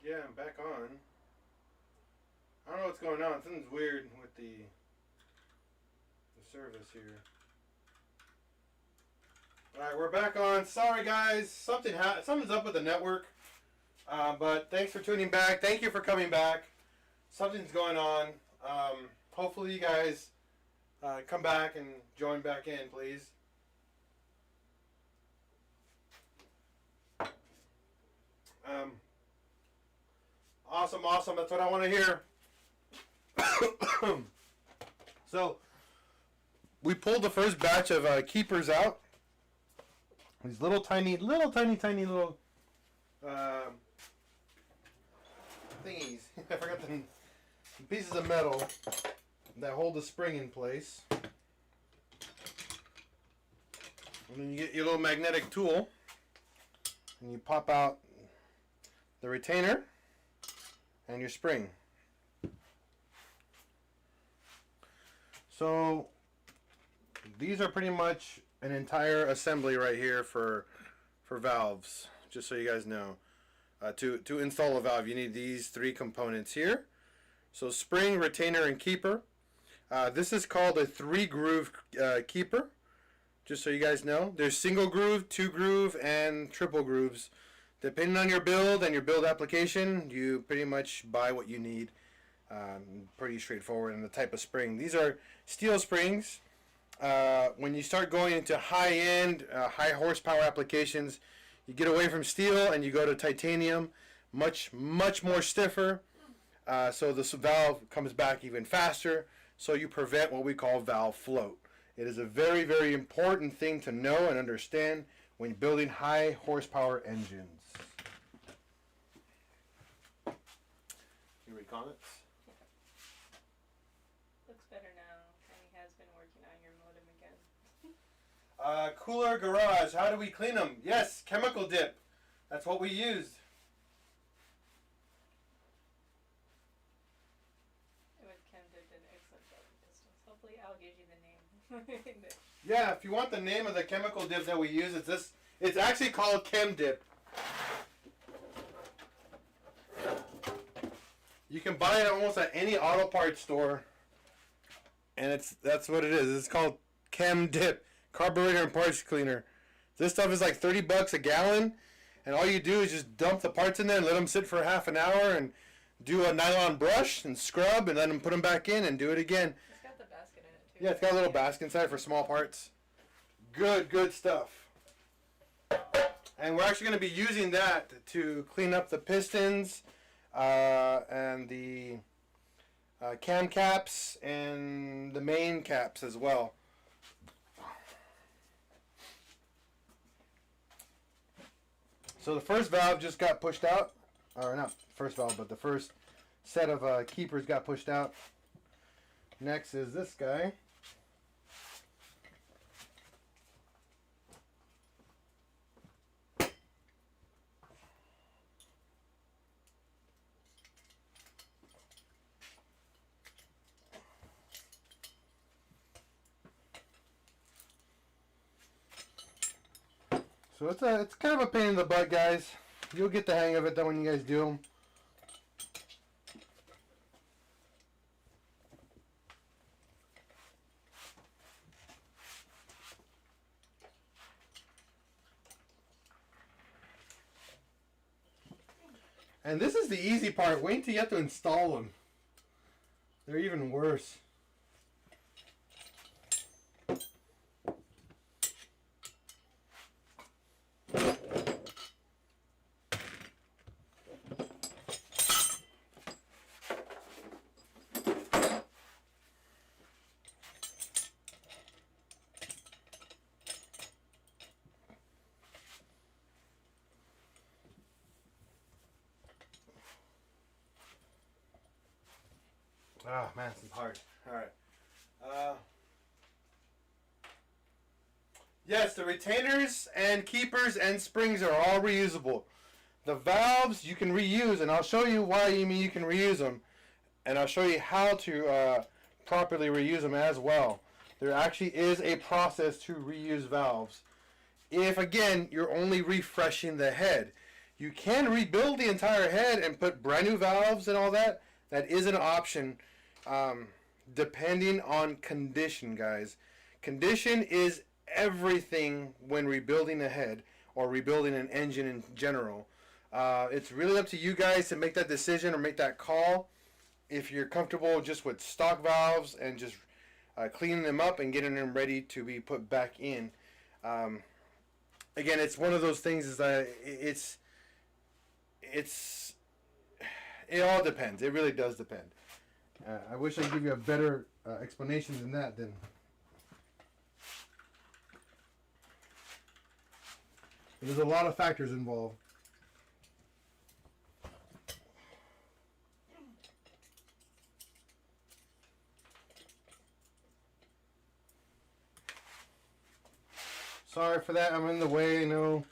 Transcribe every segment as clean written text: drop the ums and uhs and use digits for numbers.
Yeah, I'm back on. I don't know what's going on. Something's weird with the service here. Alright, we're back on. Sorry guys, something's up with the network. But thanks for tuning back. Thank you for coming back. Something's going on. Hopefully you guys come back and join back in, please. Awesome. That's what I want to hear. So, we pulled the first batch of keepers out. These little tiny little thingies. I forgot the pieces of metal that hold the spring in place. And then you get your little magnetic tool and you pop out the retainer and your spring. So these are pretty much an entire assembly right here for valves, just so you guys know. To install a valve, you need these three components here. So spring, retainer, and keeper. This is called a 3-groove keeper, just so you guys know. There's single groove, 2-groove, and triple grooves. Depending on your build and your build application, you pretty much buy what you need. Pretty straightforward. And the type of spring. These are steel springs. When you start going into high-end, high horsepower applications, you get away from steel and you go to titanium, much more stiffer. So this valve comes back even faster. So you prevent what we call valve float. It is a very important thing to know and understand when building high horsepower engines. You read comments? Yeah. Looks better now. Kenny has been working on your modem again. Cooler garage. How do we clean them? Yes, chemical dip. That's what we used. Ken did an excellent job with pistols. Hopefully Al gives you the name. Yeah, if you want the name of the chemical dip that we use, it's this. It's actually called Chem Dip. You can buy it almost at any auto parts store, and that's what it is. It's called Chem Dip, carburetor and parts cleaner. This stuff is like $30 a gallon, and all you do is just dump the parts in there and let them sit for half an hour, and do a nylon brush and scrub, and let them put them back in and do it again. It's got the basket in it too. Yeah, it's got a little basket inside for small parts. Good stuff. And we're actually going to be using that to clean up the pistons and the cam caps and the main caps as well. So the first valve just got pushed out. Or not first valve, but the first set of keepers got pushed out. Next is this guy. So it's kind of a pain in the butt, guys. You'll get the hang of it though when you guys do them. And this is the easy part. Wait until you have to install them. They're even worse. Oh man, this is hard. Alright. Yes, the retainers and keepers and springs are all reusable. The valves you can reuse, and I'll show you why you can reuse them. And I'll show you how to properly reuse them as well. There actually is a process to reuse valves. If, again, you're only refreshing the head. You can rebuild the entire head and put brand new valves and all that. That is an option, depending on condition, guys. Condition is everything when rebuilding a head or rebuilding an engine in general. It's really up to you guys to make that decision or make that call. If you're comfortable just with stock valves and just cleaning them up and getting them ready to be put back in. Again, it's one of those things is that it all depends. It really does depend. I wish I could give you a better explanation than that. There's a lot of factors involved. Sorry for that. I'm in the way. No.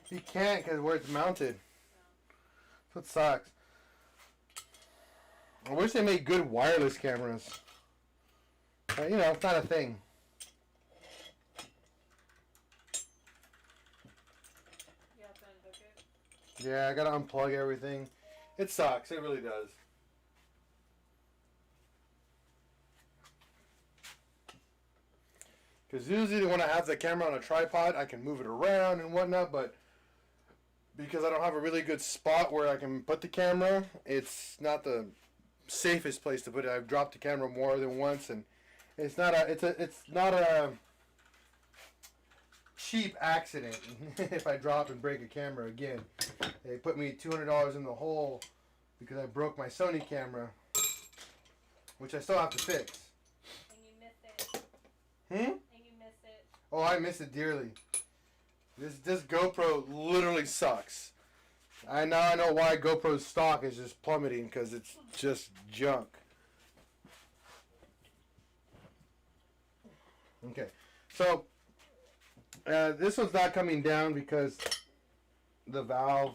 You can't because where it's mounted. That sucks. I wish they made good wireless cameras. But, you know, it's not a thing. You have to unhook it? Yeah, I gotta unplug everything. It sucks. It really does. Because usually when I have the camera on a tripod, I can move it around and whatnot, but because I don't have a really good spot where I can put the camera, it's not the safest place to put it. I've dropped the camera more than once, and it's not a cheap accident if I drop and break a camera again. They put me $200 in the hole because I broke my Sony camera, which I still have to fix. And you miss it. Hmm? And you miss it. Oh, I miss it dearly. This GoPro literally sucks. I know why GoPro's stock is just plummeting, because it's just junk. Okay, so this one's not coming down because the valve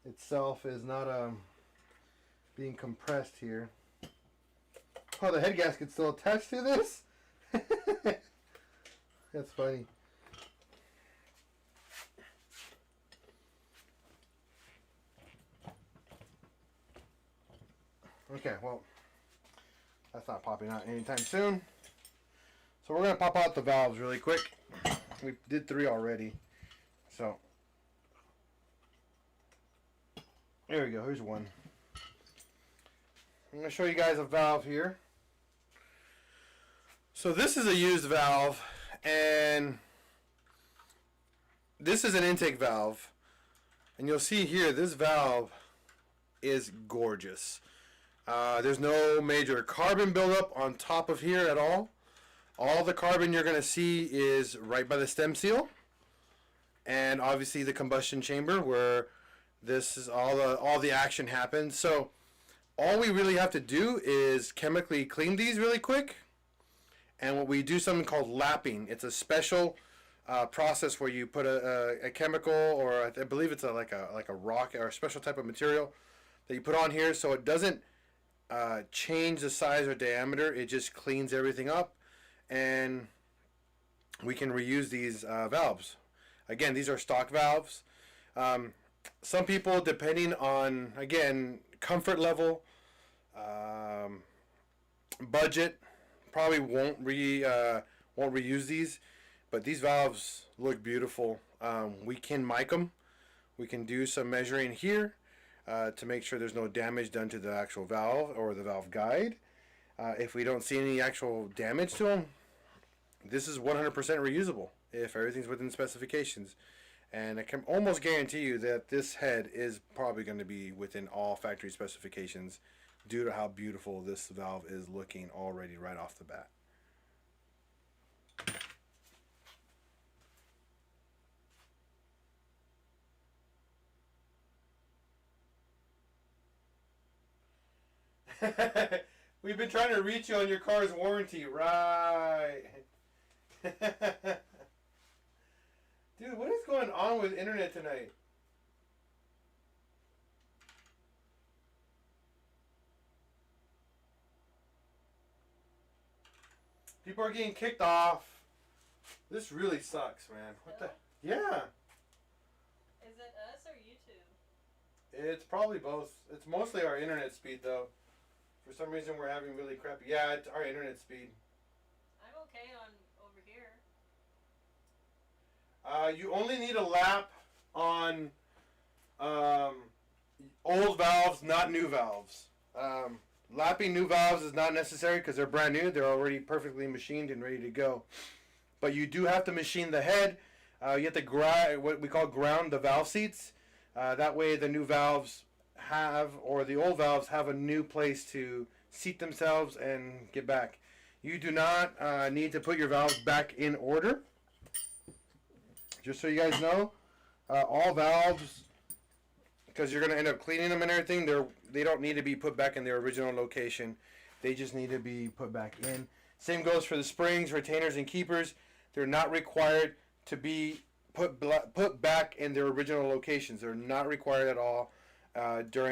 itself is not being compressed here. Oh, the head gasket's still attached to this? That's funny. Okay, well, that's not popping out anytime soon. So we're going to pop out the valves really quick. We did 3 already. So, there we go. Here's one. I'm going to show you guys a valve here. So this is a used valve, and this is an intake valve. And you'll see here, this valve is gorgeous. There's no major carbon buildup on top of here at all. All the carbon you're going to see is right by the stem seal, and obviously the combustion chamber where this is all the action happens. So all we really have to do is chemically clean these really quick, and what we do something called lapping. It's a special process where you put a chemical, or I believe it's like a rock or a special type of material that you put on here, so it doesn't change the size or diameter. It just cleans everything up, and we can reuse these valves. Again, these are stock valves. Some people, depending on, again, comfort level, budget, probably won't reuse these, but these valves look beautiful. We can mic them. We can do some measuring here to make sure there's no damage done to the actual valve or the valve guide. If we don't see any actual damage to them, this is 100% reusable if everything's within specifications. And I can almost guarantee you that this head is probably going to be within all factory specifications due to how beautiful this valve is looking already right off the bat. We've been trying to reach you on your car's warranty, right? Dude, what is going on with internet tonight? People are getting kicked off. This really sucks, man. What the? Yeah. Is it us or YouTube? It's probably both. It's mostly our internet speed, though. For some reason, we're having really crappy. Yeah, it's our internet speed. I'm okay on over here. You only need a lap on old valves, not new valves. Lapping new valves is not necessary because they're brand new. They're already perfectly machined and ready to go. But you do have to machine the head. You have to what we call ground the valve seats. That way the new valves or the old valves have a new place to seat themselves and get back. You do not need to put your valves back in order. Just so you guys know, all valves, because you're going to end up cleaning them and everything, they don't need to be put back in their original location. They just need to be put back in. Same goes for the springs, retainers, and keepers. They're not required to be put back in their original locations. They're not required at all during